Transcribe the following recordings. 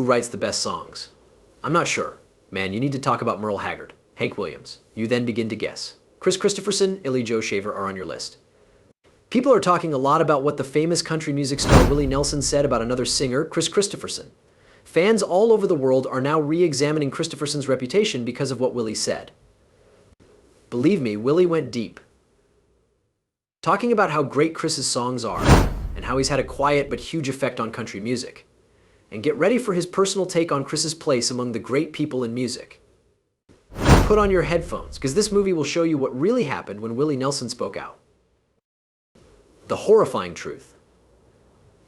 Who writes the best songs? I'm not sure. Man, you need to talk about Merle Haggard, Hank Williams. You then begin to guess. Kris Kristofferson, Illy Joe Shaver are on your list. People are talking a lot about what the famous country music star Willie Nelson said about another singer, Kris Kristofferson. Fans all over the world are now re-examining Kristofferson's reputation because of what Willie said. Believe me, Willie went deep, talking about how great Kris's songs are and how he's had a quiet but huge effect on country music. And get ready for his personal take on Kris's place among the great people in music. Put on your headphones, because this movie will show you what really happened when Willie Nelson spoke out. The horrifying truth.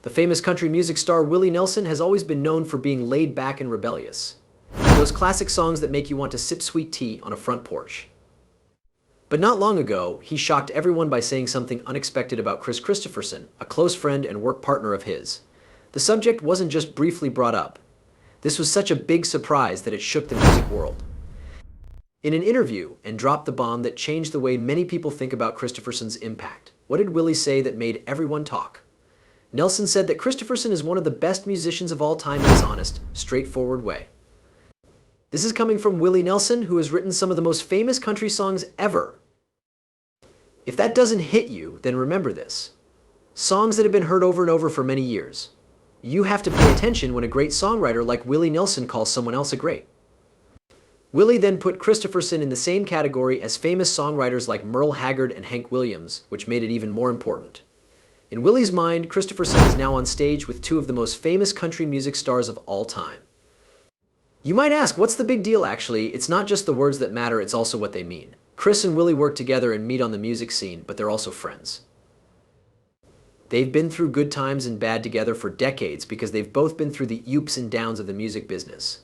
The famous country music star Willie Nelson has always been known for being laid back and rebellious. Those classic songs that make you want to sip sweet tea on a front porch. But not long ago, he shocked everyone by saying something unexpected about Kris Kristofferson, a close friend and work partner of his. The subject wasn't just briefly brought up. This was such a big surprise that it shook the music world. In an interview, and dropped the bomb that changed the way many people think about Kristofferson's impact. What did Willie say that made everyone talk? Nelson said that Kristofferson is one of the best musicians of all time in his honest, straightforward way. This is coming from Willie Nelson, who has written some of the most famous country songs ever. If that doesn't hit you, then remember this. Songs that have been heard over and over for many years. You have to pay attention when a great songwriter like Willie Nelson calls someone else a great. Willie then put Kristofferson in the same category as famous songwriters like Merle Haggard and Hank Williams, which made it even more important. In Willie's mind, Kristofferson is now on stage with two of the most famous country music stars of all time. You might ask, what's the big deal actually? It's not just the words that matter, it's also what they mean. Kris and Willie work together and meet on the music scene, but they're also friends. They've been through good times and bad together for decades because they've both been through the ups and downs of the music business.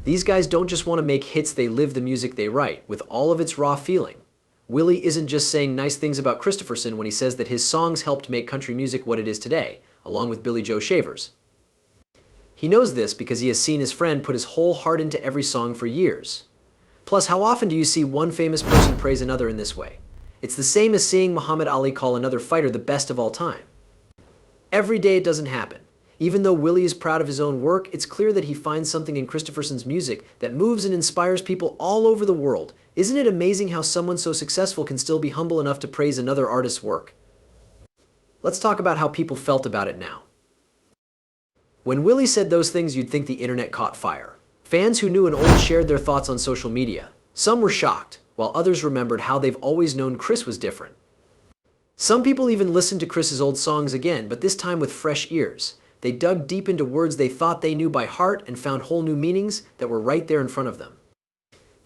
These guys don't just want to make hits, they live the music they write, with all of its raw feeling. Willie isn't just saying nice things about Kristofferson when he says that his songs helped make country music what it is today, along with Billy Joe Shaver's. He knows this because he has seen his friend put his whole heart into every song for years. Plus, how often do you see one famous person praise another in this way? It's the same as seeing Muhammad Ali call another fighter the best of all time. Every day it doesn't happen. Even though Willie is proud of his own work, it's clear that he finds something in Kristofferson's music that moves and inspires people all over the world. Isn't it amazing how someone so successful can still be humble enough to praise another artist's work? Let's talk about how people felt about it now. When Willie said those things, you'd think the internet caught fire. Fans who knew and old shared their thoughts on social media. Some were shocked, while others remembered how they've always known Kris was different. Some people even listened to Kris's old songs again, but this time with fresh ears. They dug deep into words they thought they knew by heart and found whole new meanings that were right there in front of them.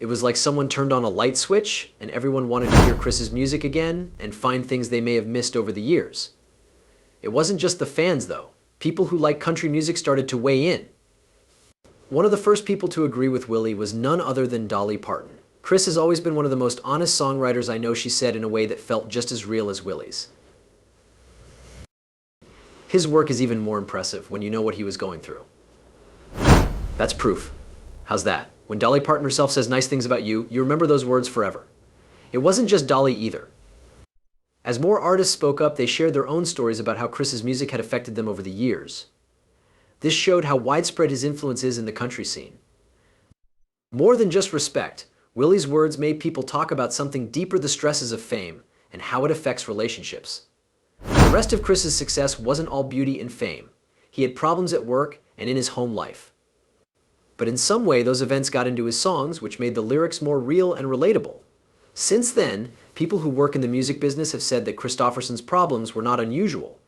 It was like someone turned on a light switch and everyone wanted to hear Kris's music again and find things they may have missed over the years. It wasn't just the fans though. People who like country music started to weigh in. One of the first people to agree with Willie was none other than Dolly Parton. Kris has always been one of the most honest songwriters I know, she said in a way that felt just as real as Willie's. His work is even more impressive when you know what he was going through. That's proof. How's that? When Dolly Parton herself says nice things about you, you remember those words forever. It wasn't just Dolly either. As more artists spoke up, they shared their own stories about how Kris's music had affected them over the years. This showed how widespread his influence is in the country scene. More than just respect, Willie's words made people talk about something deeper: the stresses of fame and how it affects relationships. The rest of Kris's success wasn't all beauty and fame. He had problems at work and in his home life. But in some way, those events got into his songs, which made the lyrics more real and relatable. Since then, people who work in the music business have said that Kristofferson's problems were not unusual.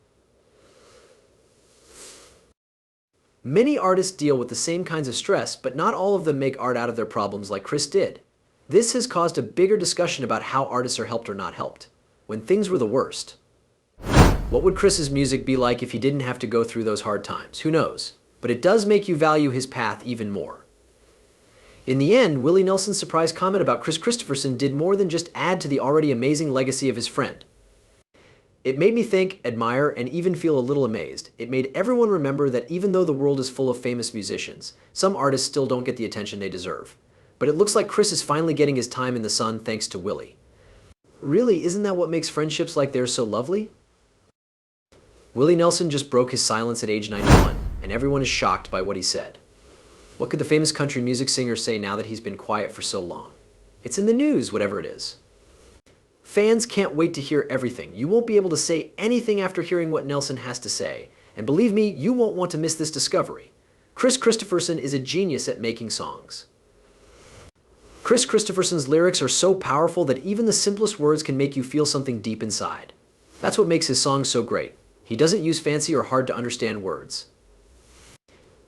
Many artists deal with the same kinds of stress, but not all of them make art out of their problems like Kris did. This has caused a bigger discussion about how artists are helped or not helped, when things were the worst. What would Kris's music be like if he didn't have to go through those hard times? Who knows? But it does make you value his path even more. In the end, Willie Nelson's surprise comment about Kris Kristofferson did more than just add to the already amazing legacy of his friend. It made me think, admire, and even feel a little amazed. It made everyone remember that even though the world is full of famous musicians, some artists still don't get the attention they deserve. But it looks like Kris is finally getting his time in the sun thanks to Willie. Really, isn't that what makes friendships like theirs so lovely? Willie Nelson just broke his silence at age 91, and and everyone is shocked by what he said. What could the famous country music singer say now that he's been quiet for so long? It's in the news, whatever it is. Fans can't wait to hear everything. You won't be able to say anything after hearing what Nelson has to say. And believe me, you won't want to miss this discovery. Kris Kristofferson is a genius at making songs. Kris Kristofferson's lyrics are so powerful that even the simplest words can make you feel something deep inside. That's what makes his songs so great. He doesn't use fancy or hard to understand words.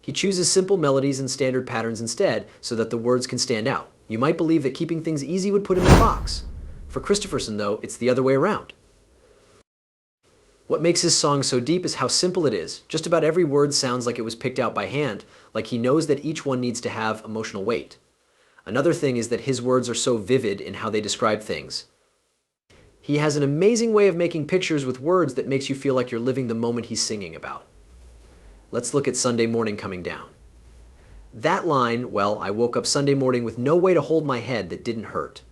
He chooses simple melodies and standard patterns instead so that the words can stand out. You might believe that keeping things easy would put him in a box. For Kristofferson, though, it's the other way around. What makes his song so deep is how simple it is. Just about every word sounds like it was picked out by hand, like he knows that each one needs to have emotional weight. Another thing is that his words are so vivid in how they describe things. He has an amazing way of making pictures with words that makes you feel like you're living the moment he's singing about. Let's look at Sunday morning coming down. That line, well, I woke up Sunday morning with no way to hold my head that didn't hurt.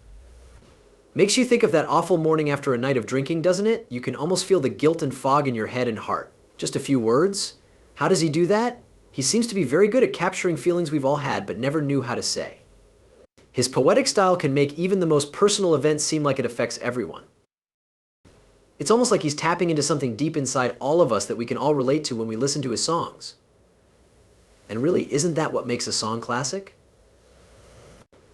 Makes you think of that awful morning after a night of drinking, doesn't it? You can almost feel the guilt and fog in your head and heart. Just a few words? How does he do that? He seems to be very good at capturing feelings we've all had but never knew how to say. His poetic style can make even the most personal events seem like it affects everyone. It's almost like he's tapping into something deep inside all of us that we can all relate to when we listen to his songs. And really, isn't that what makes a song classic?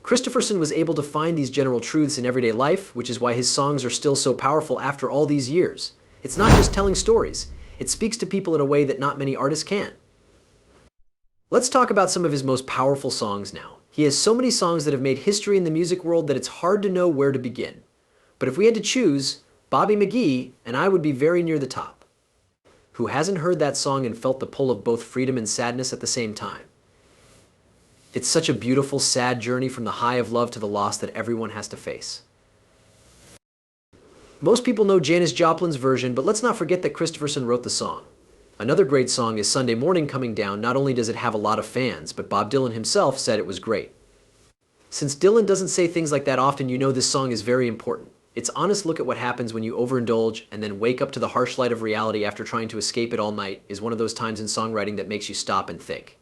Kristofferson was able to find these general truths in everyday life, which is why his songs are still so powerful after all these years. It's not just telling stories. It speaks to people in a way that not many artists can. Let's talk about some of his most powerful songs now. He has so many songs that have made history in the music world that it's hard to know where to begin. But if we had to choose, Bobby McGee and I would be very near the top. Who hasn't heard that song and felt the pull of both freedom and sadness at the same time? It's such a beautiful, sad journey from the high of love to the loss that everyone has to face. Most people know Janis Joplin's version, but let's not forget that Kristofferson wrote the song. Another great song is Sunday Morning Coming Down. Not only does it have a lot of fans, but Bob Dylan himself said it was great. Since Dylan doesn't say things like that often, you know this song is very important. Its honest look at what happens when you overindulge and then wake up to the harsh light of reality after trying to escape it all night is one of those times in songwriting that makes you stop and think.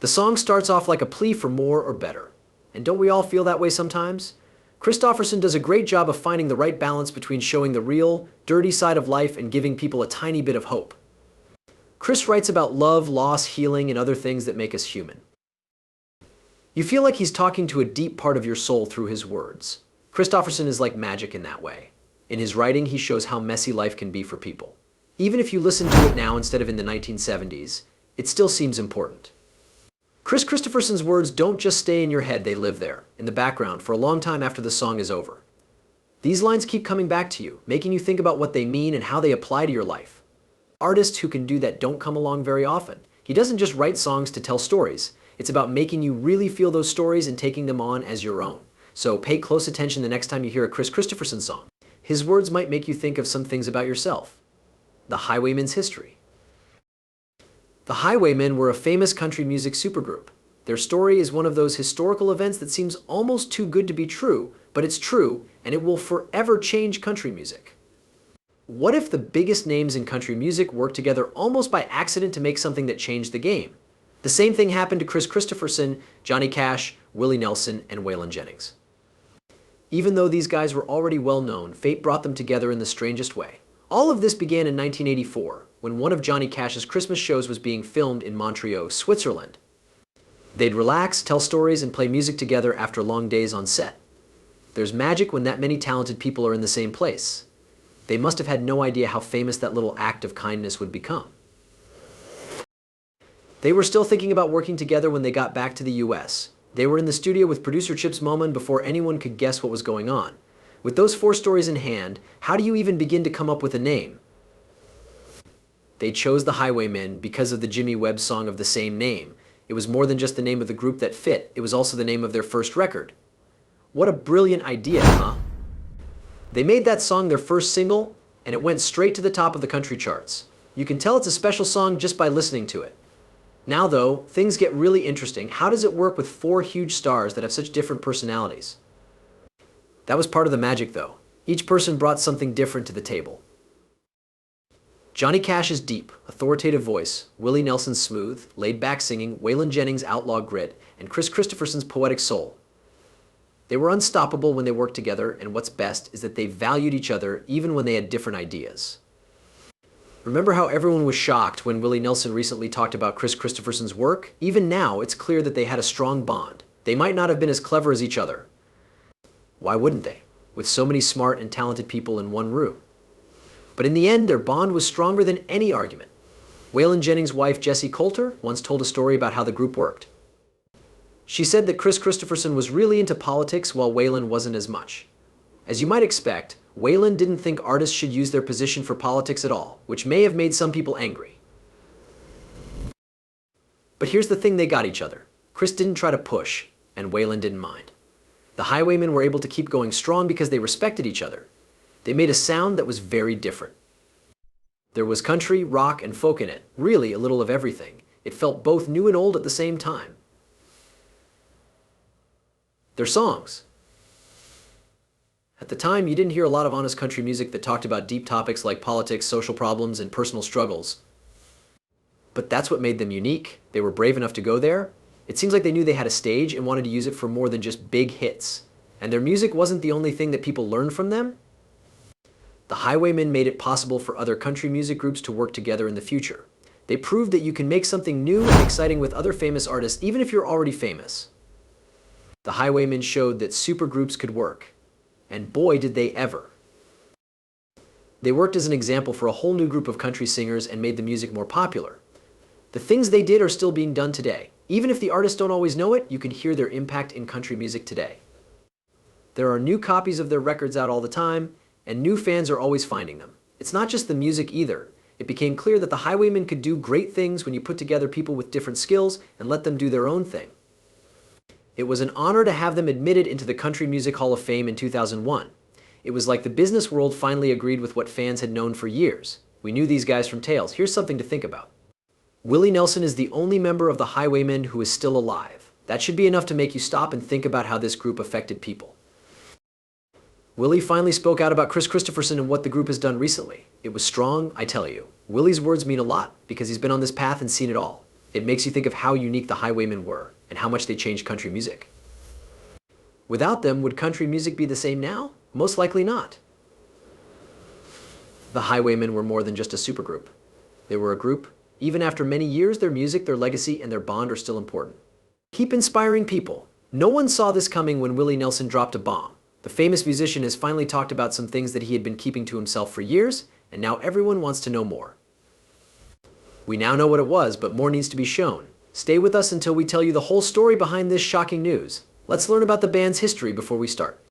The song starts off like a plea for more or better. And don't we all feel that way sometimes? Kristofferson does a great job of finding the right balance between showing the real, dirty side of life and giving people a tiny bit of hope. Kris writes about love, loss, healing, and other things that make us human. You feel like he's talking to a deep part of your soul through his words. Kristofferson is like magic in that way. In his writing, he shows how messy life can be for people. Even if you listen to it now instead of in the 1970s, it still seems important. Kris Kristofferson's words don't just stay in your head, they live there, in the background, for a long time after the song is over. These lines keep coming back to you, making you think about what they mean and how they apply to your life. Artists who can do that don't come along very often. He doesn't just write songs to tell stories. It's about making you really feel those stories and taking them on as your own. So pay close attention the next time you hear a Kris Kristofferson song. His words might make you think of some things about yourself. The Highwaymen's history. The Highwaymen were a famous country music supergroup. Their story is one of those historical events that seems almost too good to be true, but it's true, and it will forever change country music. What if the biggest names in country music worked together almost by accident to make something that changed the game? The same thing happened to Kris Kristofferson, Johnny Cash, Willie Nelson, and Waylon Jennings. Even though these guys were already well known, fate brought them together in the strangest way. All of this began in 1984, when one of Johnny Cash's Christmas shows was being filmed in Montreux, Switzerland. They'd relax, tell stories, and play music together after long days on set. There's magic when that many talented people are in the same place. They must have had no idea how famous that little act of kindness would become. They were still thinking about working together when they got back to the US. They were in the studio with producer Chips Moman before anyone could guess what was going on. With those 4 stories in hand, how do you even begin to come up with a name? They chose the Highwaymen because of the Jimmy Webb song of the same name. It was more than just the name of the group that fit, it was also the name of their first record. What a brilliant idea, huh? They made that song their first single, and it went straight to the top of the country charts. You can tell it's a special song just by listening to it. Now though, things get really interesting. How does it work with 4 huge stars that have such different personalities? That was part of the magic though. Each person brought something different to the table. Johnny Cash's deep, authoritative voice, Willie Nelson's smooth, laid-back singing, Waylon Jennings' outlaw grit, and Kris Kristofferson's poetic soul. They were unstoppable when they worked together, and what's best is that they valued each other even when they had different ideas. Remember how everyone was shocked when Willie Nelson recently talked about Kris Kristofferson's work? Even now, it's clear that they had a strong bond. They might not have been as clever as each other. Why wouldn't they? With so many smart and talented people in one room. But in the end, their bond was stronger than any argument. Waylon Jennings' wife, Jessie Coulter, once told a story about how the group worked. She said that Kris Kristofferson was really into politics while Waylon wasn't as much. As you might expect, Waylon didn't think artists should use their position for politics at all, which may have made some people angry. But here's the thing, they got each other. Kris didn't try to push, and Waylon didn't mind. The Highwaymen were able to keep going strong because they respected each other. They made a sound that was very different. There was country, rock, and folk in it, really a little of everything. It felt both new and old at the same time. Their songs. At the time, you didn't hear a lot of honest country music that talked about deep topics like politics, social problems, and personal struggles. But that's what made them unique. They were brave enough to go there. It seems like they knew they had a stage and wanted to use it for more than just big hits. And their music wasn't the only thing that people learned from them. The Highwaymen made it possible for other country music groups to work together in the future. They proved that you can make something new and exciting with other famous artists, even if you're already famous. The Highwaymen showed that supergroups could work. And boy, did they ever. They worked as an example for a whole new group of country singers and made the music more popular. The things they did are still being done today. Even if the artists don't always know it, you can hear their impact in country music today. There are new copies of their records out all the time, and new fans are always finding them. It's not just the music either. It became clear that the Highwaymen could do great things when you put together people with different skills and let them do their own thing. It was an honor to have them admitted into the Country Music Hall of Fame in 2001. It was like the business world finally agreed with what fans had known for years. We knew these guys from Tales. Here's something to think about. Willie Nelson is the only member of the Highwaymen who is still alive. That should be enough to make you stop and think about how this group affected people. Willie finally spoke out about Kris Kristofferson and what the group has done recently. It was strong, I tell you. Willie's words mean a lot because he's been on this path and seen it all. It makes you think of how unique the Highwaymen were and how much they changed country music. Without them, would country music be the same now? Most likely not. The Highwaymen were more than just a supergroup. They were a group. Even after many years, their music, their legacy, and their bond are still important. Keep inspiring people. No one saw this coming when Willie Nelson dropped a bomb. The famous musician has finally talked about some things that he had been keeping to himself for years, and now everyone wants to know more. We now know what it was, but more needs to be shown. Stay with us until we tell you the whole story behind this shocking news. Let's learn about the band's history before we start.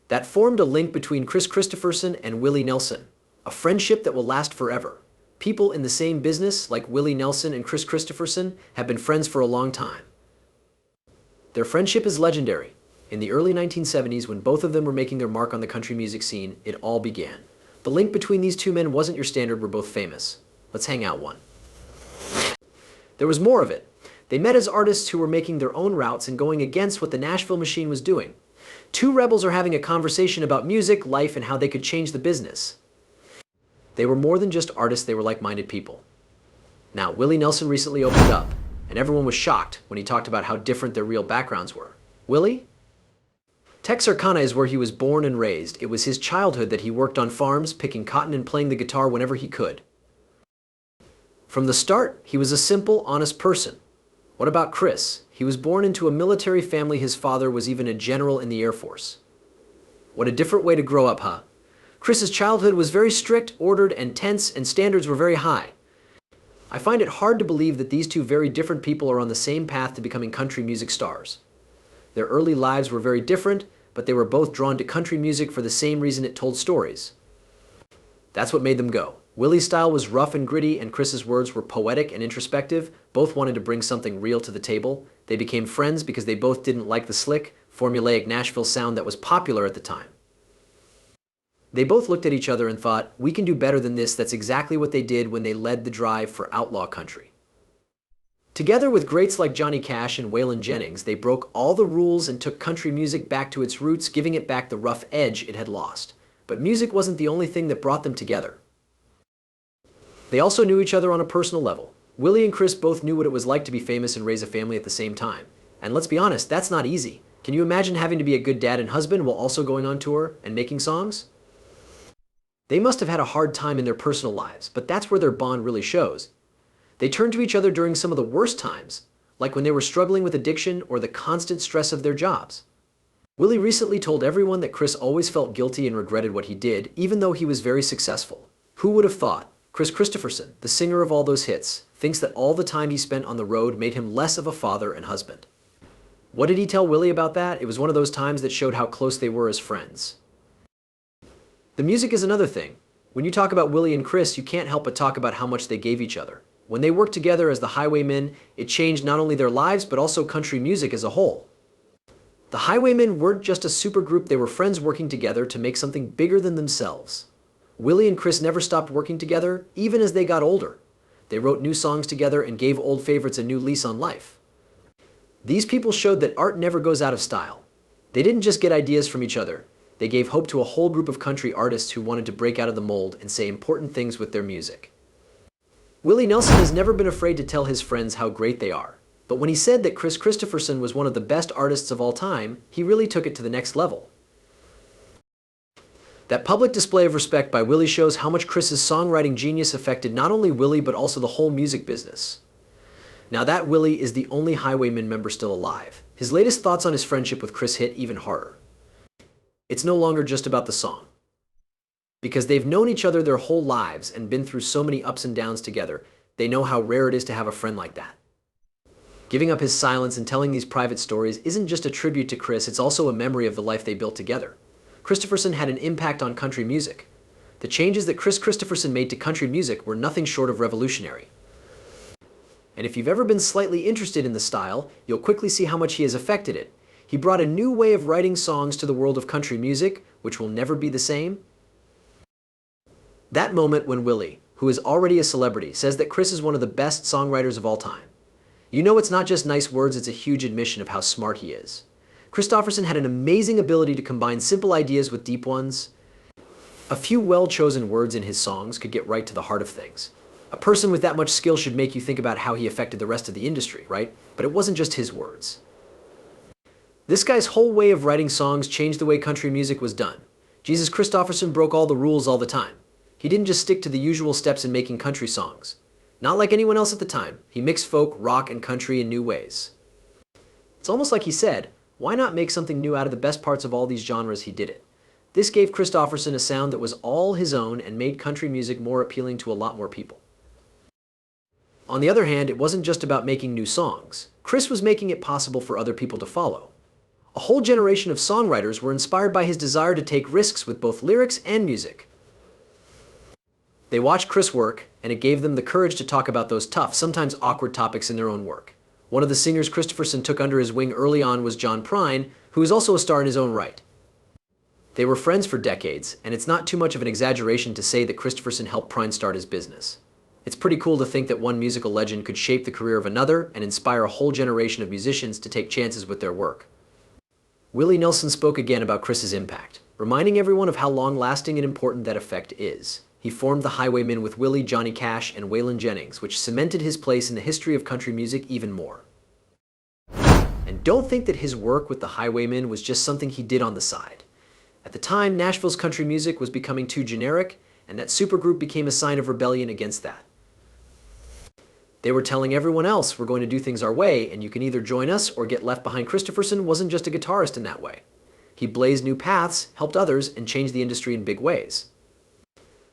That formed a link between Kris Kristofferson and Willie Nelson, a friendship that will last forever. People in the same business, like Willie Nelson and Kris Kristofferson, have been friends for a long time. Their friendship is legendary. In the early 1970s, when both of them were making their mark on the country music scene, it all began. The link between these two men wasn't your standard "we're both famous. Let's hang out" one. There was more of it. They met as artists who were making their own routes and going against what the Nashville machine was doing. Two rebels are having a conversation about music, life, and how they could change the business. They were more than just artists, they were like-minded people. Now, Willie Nelson recently opened up, and everyone was shocked when he talked about how different their real backgrounds were. Willie? Texarkana is where he was born and raised. It was his childhood that he worked on farms, picking cotton and playing the guitar whenever he could. From the start, he was a simple, honest person. What about Kris? He was born into a military family. His father was even a general in the Air Force. What a different way to grow up, huh? Kris's childhood was very strict, ordered, and tense, and standards were very high. I find it hard to believe that these two very different people are on the same path to becoming country music stars. Their early lives were very different, but they were both drawn to country music for the same reason: it told stories. That's what made them go. Willie's style was rough and gritty, and Kris's words were poetic and introspective. Both wanted to bring something real to the table. They became friends because they both didn't like the slick, formulaic Nashville sound that was popular at the time. They both looked at each other and thought, we can do better than this. That's exactly what they did when they led the drive for outlaw country. Together with greats like Johnny Cash and Waylon Jennings, they broke all the rules and took country music back to its roots, giving it back the rough edge it had lost. But music wasn't the only thing that brought them together. They also knew each other on a personal level. Willie and Kris both knew what it was like to be famous and raise a family at the same time. And let's be honest, that's not easy. Can you imagine having to be a good dad and husband while also going on tour and making songs? They must have had a hard time in their personal lives, but that's where their bond really shows. They turned to each other during some of the worst times, like when they were struggling with addiction or the constant stress of their jobs. Willie recently told everyone that Kris always felt guilty and regretted what he did, even though he was very successful. Who would have thought? Kris Kristofferson, the singer of all those hits, thinks that all the time he spent on the road made him less of a father and husband. What did he tell Willie about that? It was one of those times that showed how close they were as friends. The music is another thing. When you talk about Willie and Kris, you can't help but talk about how much they gave each other. When they worked together as the Highwaymen, it changed not only their lives, but also country music as a whole. The Highwaymen weren't just a supergroup, they were friends working together to make something bigger than themselves. Willie and Kris never stopped working together, even as they got older. They wrote new songs together and gave old favorites a new lease on life. These people showed that art never goes out of style. They didn't just get ideas from each other. They gave hope to a whole group of country artists who wanted to break out of the mold and say important things with their music. Willie Nelson has never been afraid to tell his friends how great they are. But when he said that Kris Kristofferson was one of the best artists of all time, he really took it to the next level. That public display of respect by Willie shows how much Kris's songwriting genius affected not only Willie but also the whole music business. Now that Willie is the only Highwaymen member still alive. His latest thoughts on his friendship with Kris hit even harder. It's no longer just about the song. Because they've known each other their whole lives and been through so many ups and downs together, they know how rare it is to have a friend like that. Giving up his silence and telling these private stories isn't just a tribute to Kris, it's also a memory of the life they built together. Kristofferson had an impact on country music. The changes that Kris Kristofferson made to country music were nothing short of revolutionary. And if you've ever been slightly interested in the style, you'll quickly see how much he has affected it. He brought a new way of writing songs to the world of country music, which will never be the same. That moment when Willie, who is already a celebrity, says that Kris is one of the best songwriters of all time. You know it's not just nice words, it's a huge admission of how smart he is. Kristofferson had an amazing ability to combine simple ideas with deep ones. A few well-chosen words in his songs could get right to the heart of things. A person with that much skill should make you think about how he affected the rest of the industry, right? But it wasn't just his words. This guy's whole way of writing songs changed the way country music was done. Jesus Kristofferson broke all the rules all the time. He didn't just stick to the usual steps in making country songs. Not like anyone else at the time. He mixed folk, rock, and country in new ways. It's almost like he said, why not make something new out of the best parts of all these genres? He did it. This gave Kristofferson a sound that was all his own and made country music more appealing to a lot more people. On the other hand, it wasn't just about making new songs. Kris was making it possible for other people to follow. A whole generation of songwriters were inspired by his desire to take risks with both lyrics and music. They watched Kris work, and it gave them the courage to talk about those tough, sometimes awkward topics in their own work. One of the singers Kristofferson took under his wing early on was John Prine, who is also a star in his own right. They were friends for decades, and it's not too much of an exaggeration to say that Kristofferson helped Prine start his business. It's pretty cool to think that one musical legend could shape the career of another and inspire a whole generation of musicians to take chances with their work. Willie Nelson spoke again about Kris's impact, reminding everyone of how long-lasting and important that effect is. He formed the Highwaymen with Willie, Johnny Cash, and Waylon Jennings, which cemented his place in the history of country music even more. And don't think that his work with the Highwaymen was just something he did on the side. At the time, Nashville's country music was becoming too generic, and that supergroup became a sign of rebellion against that. They were telling everyone else, we're going to do things our way, and you can either join us or get left behind. Kristofferson wasn't just a guitarist in that way. He blazed new paths, helped others, and changed the industry in big ways.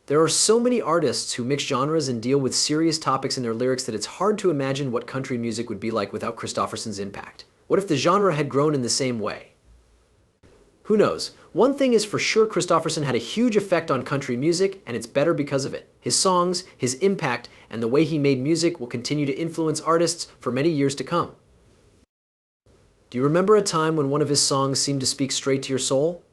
There are so many artists who mix genres and deal with serious topics in their lyrics that it's hard to imagine what country music would be like without Kristofferson's impact. What if the genre had grown in the same way? Who knows? One thing is for sure, Kristofferson had a huge effect on country music, and it's better because of it. His songs, his impact, and the way he made music will continue to influence artists for many years to come. Do you remember a time when one of his songs seemed to speak straight to your soul?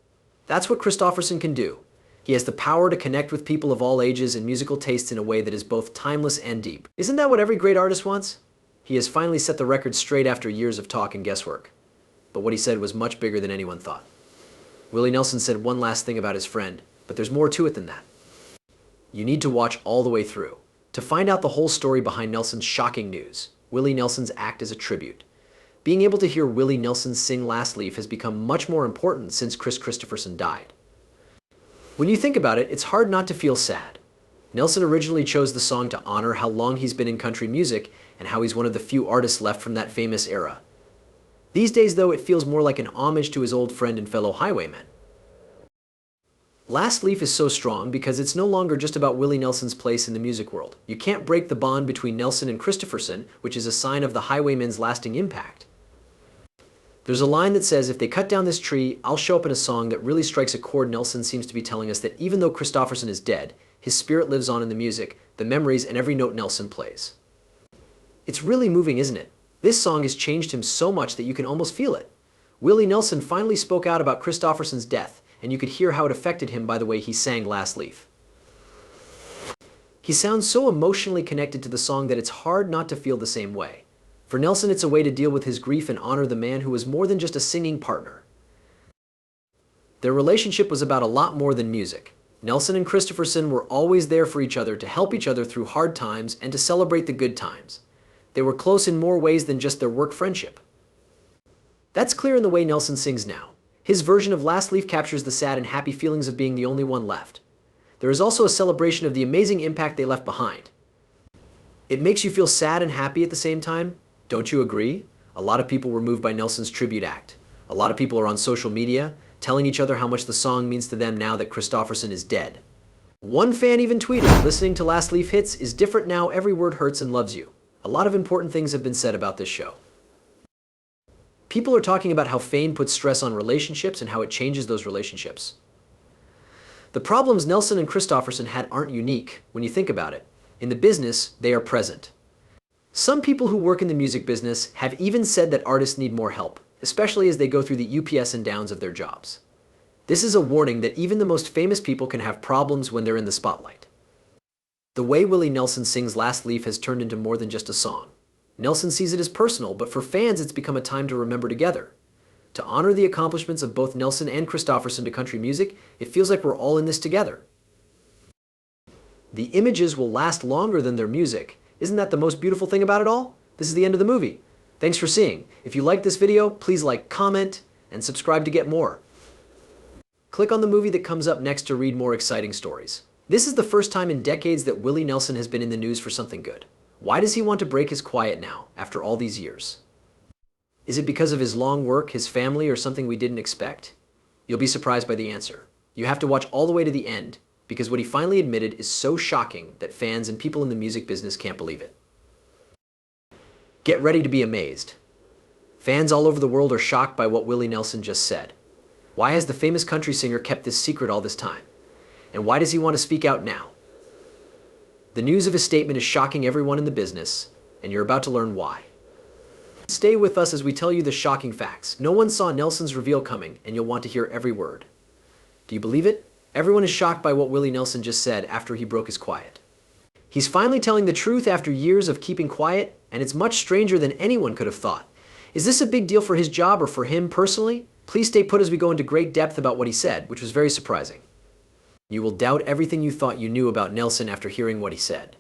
That's what Kristofferson can do. He has the power to connect with people of all ages and musical tastes in a way that is both timeless and deep. Isn't that what every great artist wants? He has finally set the record straight after years of talk and guesswork. But what he said was much bigger than anyone thought. Willie Nelson said one last thing about his friend, but there's more to it than that. You need to watch all the way through. To to find out the whole story behind Nelson's shocking news, Willie Nelson's act as a tribute. Being able to hear Willie Nelson sing Last Leaf has become much more important since Kris Kristofferson died. When you think about it, it's hard not to feel sad. Nelson originally chose the song to honor how long he's been in country music and how he's one of the few artists left from that famous era. These days, though, it feels more like an homage to his old friend and fellow Highwaymen. Last Leaf is so strong because it's no longer just about Willie Nelson's place in the music world. You can't break the bond between Nelson and Kristofferson, which is a sign of the Highwaymen's lasting impact. There's a line that says, "If they cut down this tree, I'll show up in a song that really strikes a chord." Nelson seems to be telling us that even though Kristofferson is dead, his spirit lives on in the music, the memories, and every note Nelson plays. It's really moving, isn't it? This song has changed him so much that you can almost feel it. Willie Nelson finally spoke out about Kristofferson's death, and you could hear how it affected him by the way he sang Last Leaf. He sounds so emotionally connected to the song that it's hard not to feel the same way. For Nelson, it's a way to deal with his grief and honor the man who was more than just a singing partner. Their relationship was about a lot more than music. Nelson and Kristofferson were always there for each other to help each other through hard times and to celebrate the good times. They were close in more ways than just their work friendship. That's clear in the way Nelson sings now. His version of Last Leaf captures the sad and happy feelings of being the only one left. There is also a celebration of the amazing impact they left behind. It makes you feel sad and happy at the same time. Don't you agree? A lot of people were moved by Nelson's tribute act. A lot of people are on social media, telling each other how much the song means to them now that Kristofferson is dead. One fan even tweeted, "Listening to Last Leaf hits is different now, every word hurts and loves you." A lot of important things have been said about this show. People are talking about how fame puts stress on relationships and how it changes those relationships. The problems Nelson and Kristofferson had aren't unique when you think about it. In the business, they are present. Some people who work in the music business have even said that artists need more help, especially as they go through the ups and downs of their jobs. This is a warning that even the most famous people can have problems when they're in the spotlight. The way Willie Nelson sings Last Leaf has turned into more than just a song. Nelson sees it as personal, but for fans it's become a time to remember together. To honor the accomplishments of both Nelson and Kristofferson to country music, it feels like we're all in this together. The images will last longer than their music. Isn't that the most beautiful thing about it all? This is the end of the movie. Thanks for seeing. If you liked this video, please like, comment, and subscribe to get more. Click on the movie that comes up next to read more exciting stories. This is the first time in decades that Willie Nelson has been in the news for something good. Why does he want to break his quiet now, after all these years? Is it because of his long work, his family, or something we didn't expect? You'll be surprised by the answer. You have to watch all the way to the end, because what he finally admitted is so shocking that fans and people in the music business can't believe it. Get ready to be amazed. Fans all over the world are shocked by what Willie Nelson just said. Why has the famous country singer kept this secret all this time? And why does he want to speak out now? The news of his statement is shocking everyone in the business, and you're about to learn why. Stay with us as we tell you the shocking facts. No one saw Nelson's reveal coming, and you'll want to hear every word. Do you believe it? Everyone is shocked by what Willie Nelson just said after he broke his quiet. He's finally telling the truth after years of keeping quiet, and it's much stranger than anyone could have thought. Is this a big deal for his job or for him personally? Please stay put as we go into great depth about what he said, which was very surprising. You will doubt everything you thought you knew about Nelson after hearing what he said.